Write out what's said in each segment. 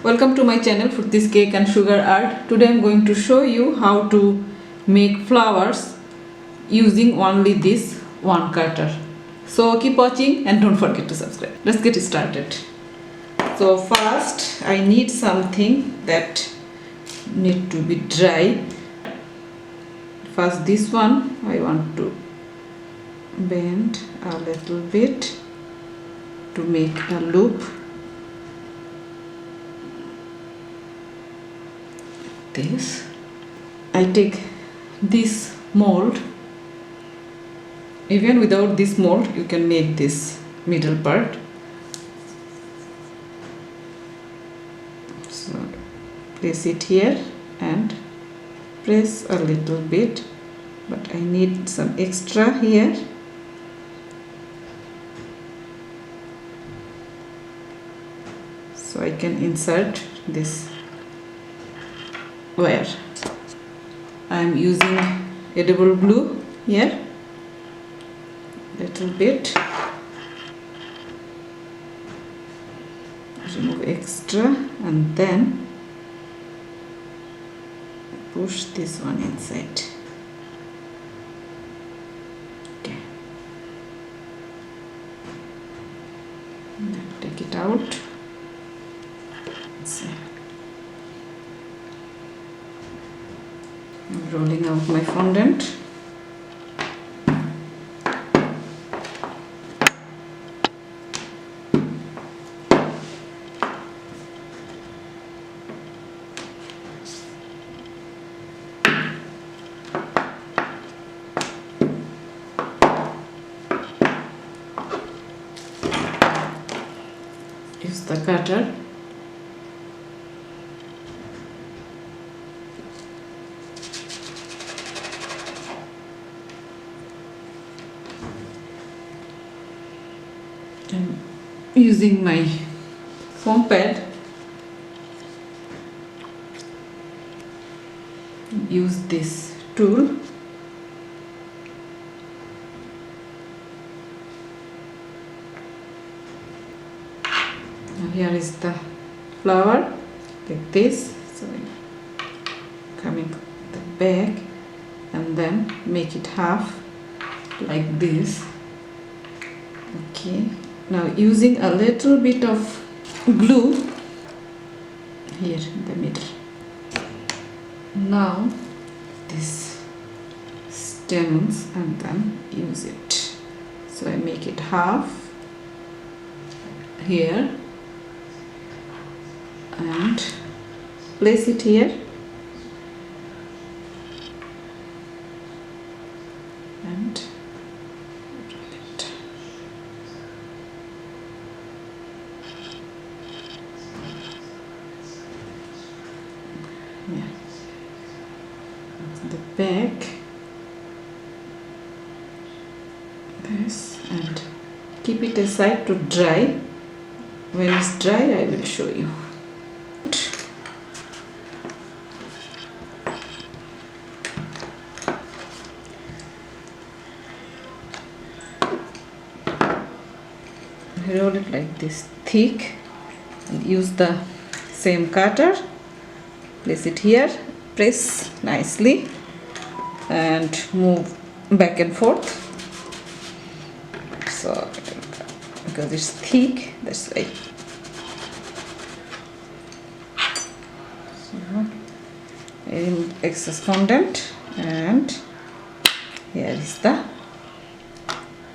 Welcome to my channel Furty's Cake and Sugar Art. Today I am going to show you how to make flowers using only this one cutter. So keep watching and don't forget to subscribe. Let's get started. So first I need something that need to be dry. First this one I want to bend a little bit to make a loop. This I take this mold. Even without this mold you can make this middle part. So place it here and press a little bit, but I need some extra here. So I can insert this wire. I am using edible glue here, little bit, remove extra and then push this one inside. Okay, then take it out. See. I'm rolling out my fondant. Use the cutter. I'm using my foam pad. Use this tool. Now here is the flower like this. So coming the back and then make it half like this. Okay. Now using a little bit of glue here in the middle. Now this stems and then use it. So I make it half here and place it here and the back, this, and keep it aside to dry. When it's dry I will show you. Roll it like this thick and use the same cutter. Place it here, press nicely and move back and forth. So because it's thick, that's why. So in excess fondant and here is the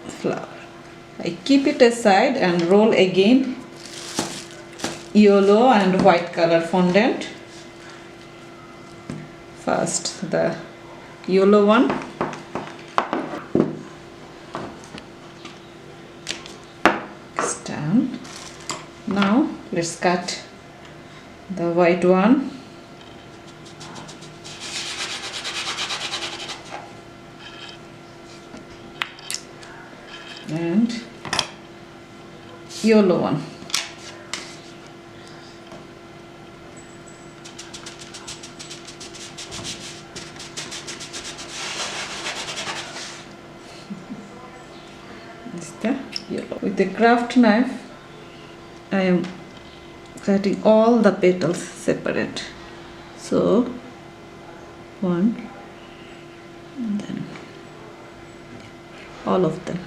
flower. I keep it aside and roll again yellow and white color fondant. First the yellow one, it's done. Now let's cut the white one. And yellow one. This is the yellow. With the craft knife I am cutting all the petals separate. So one, and then all of them.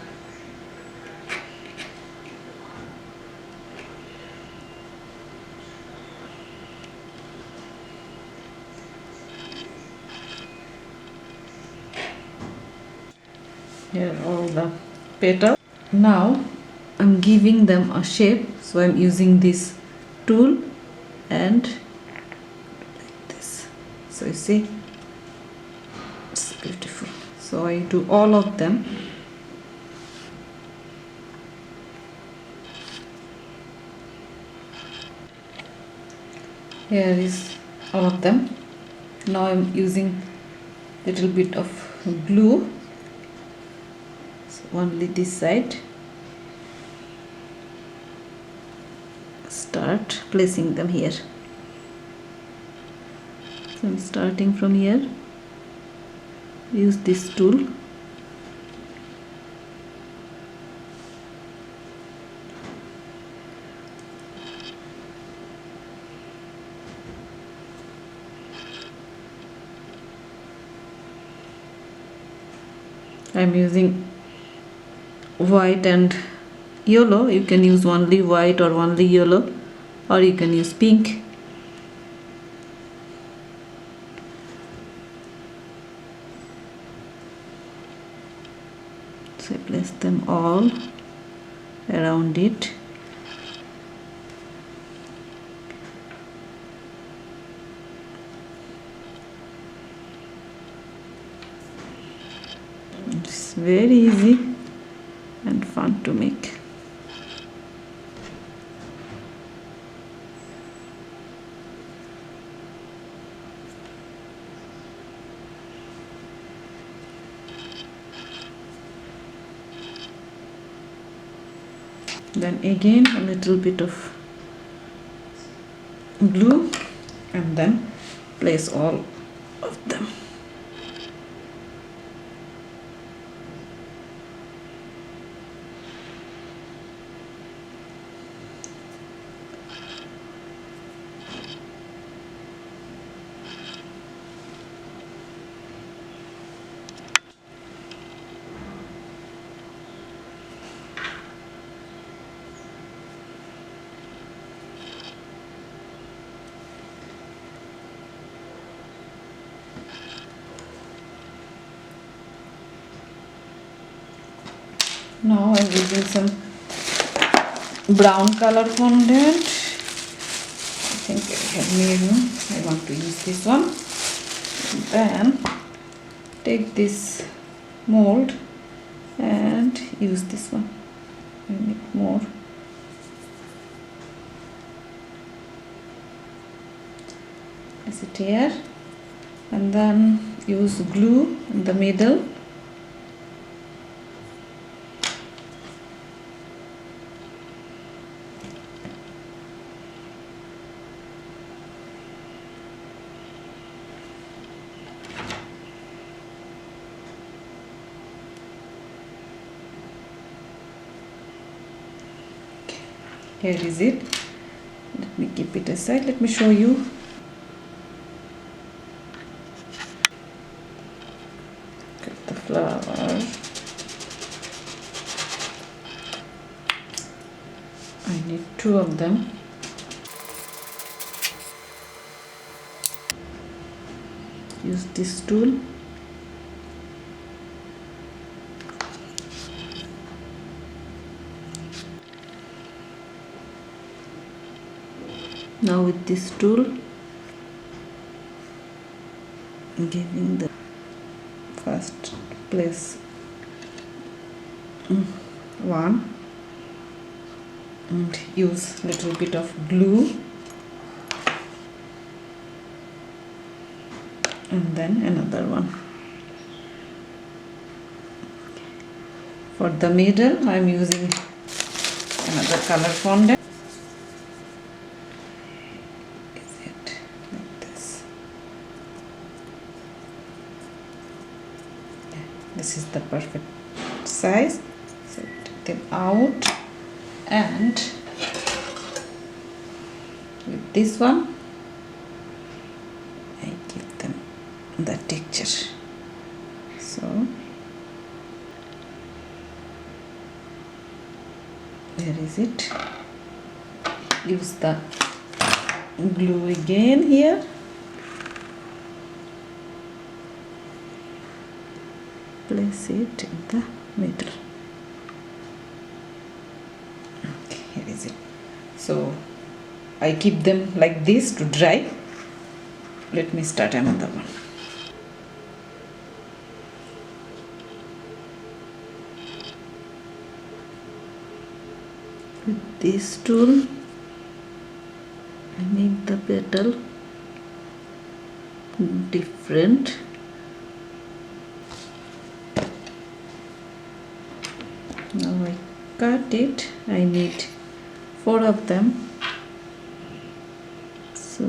Here all the petals. Now I'm giving them a shape, so I'm using this tool and like this. So you see, it's beautiful. So I do all of them. Here is all of them. Now I'm using little bit of glue, so only this side. Start placing them here. So I'm starting from here. Use this tool. I'm using white and yellow. You can use only white or only yellow, or you can use pink. So I place them all around it. It's very easy and fun to make. Then again a little bit of glue and then place all of them. Now I'm using some brown color fondant. I think I have made one. I want to use this one. And then take this mold and use this one. I need more. Place it here and then use glue in the middle. Here is it. Let me keep it aside. Let me show you. Cut the flower. I need 2 of them. Use this tool. Now with this tool, giving the first place 1 and use little bit of glue and then another one. For the middle I am using another color fondant. This is the perfect size. So take them out and with this one I give them the texture. So where is it? Use the glue again here. Place it in the middle. Okay, here is it. So I keep them like this to dry. Let me start another one. With this tool I make the petal different. Now I cut it. I need 4 of them. So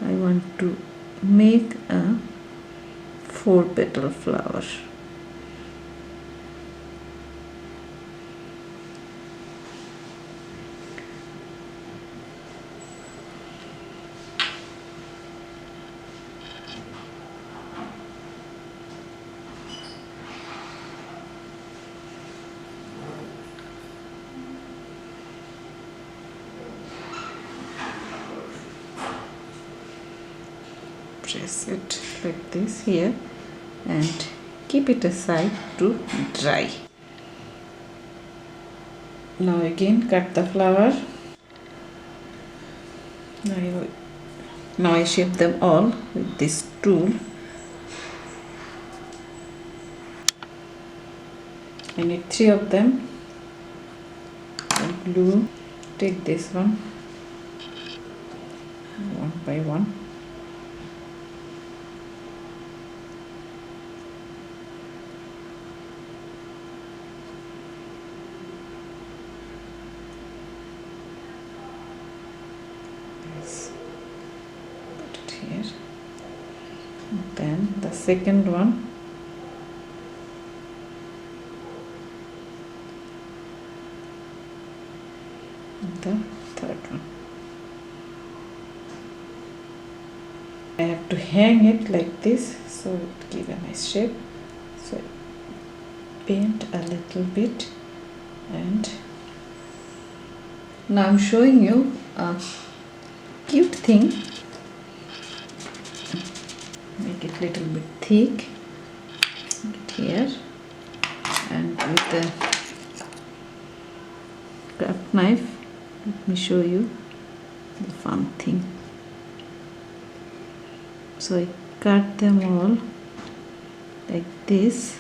I want to make a 4 petal flower. Press it like this here and keep it aside to dry. Now again cut the flower. Now I shape them all with this tool. I need 3 of them. And glue. Take this one by one. Put it here. And then the second one. And the third one. I have to hang it like this so it gives a nice shape. So I paint a little bit, and now I'm showing you a cute thing. Make it a little bit thick. Make it here, and with the craft knife, let me show you the fun thing. So I cut them all like this,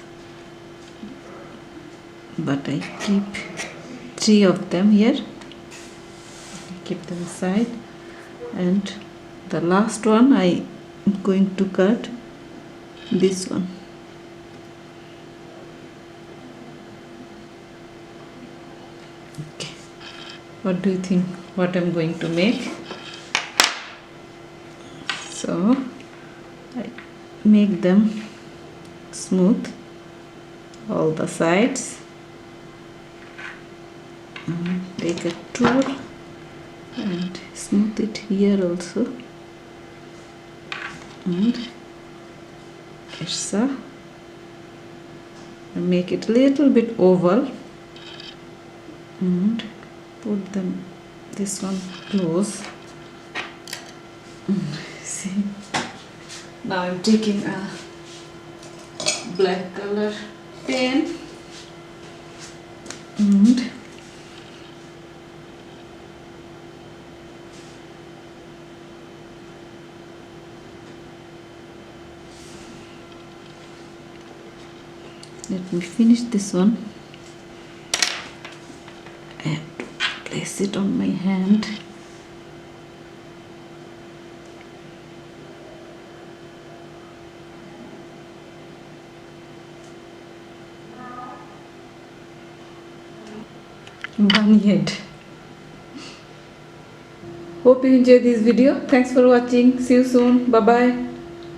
but I keep 3 of them here. Keep them aside, and the last one I am going to cut this one. Okay, what do you think what I'm going to make? So I make them smooth all the sides, and take a tool and smooth it here also, and make it a little bit oval, and put them this one close. See, now I'm taking a black color pen and let me finish this one. I have to place it on my hand. One head. Hope you enjoyed this video. Thanks for watching. See you soon. Bye bye.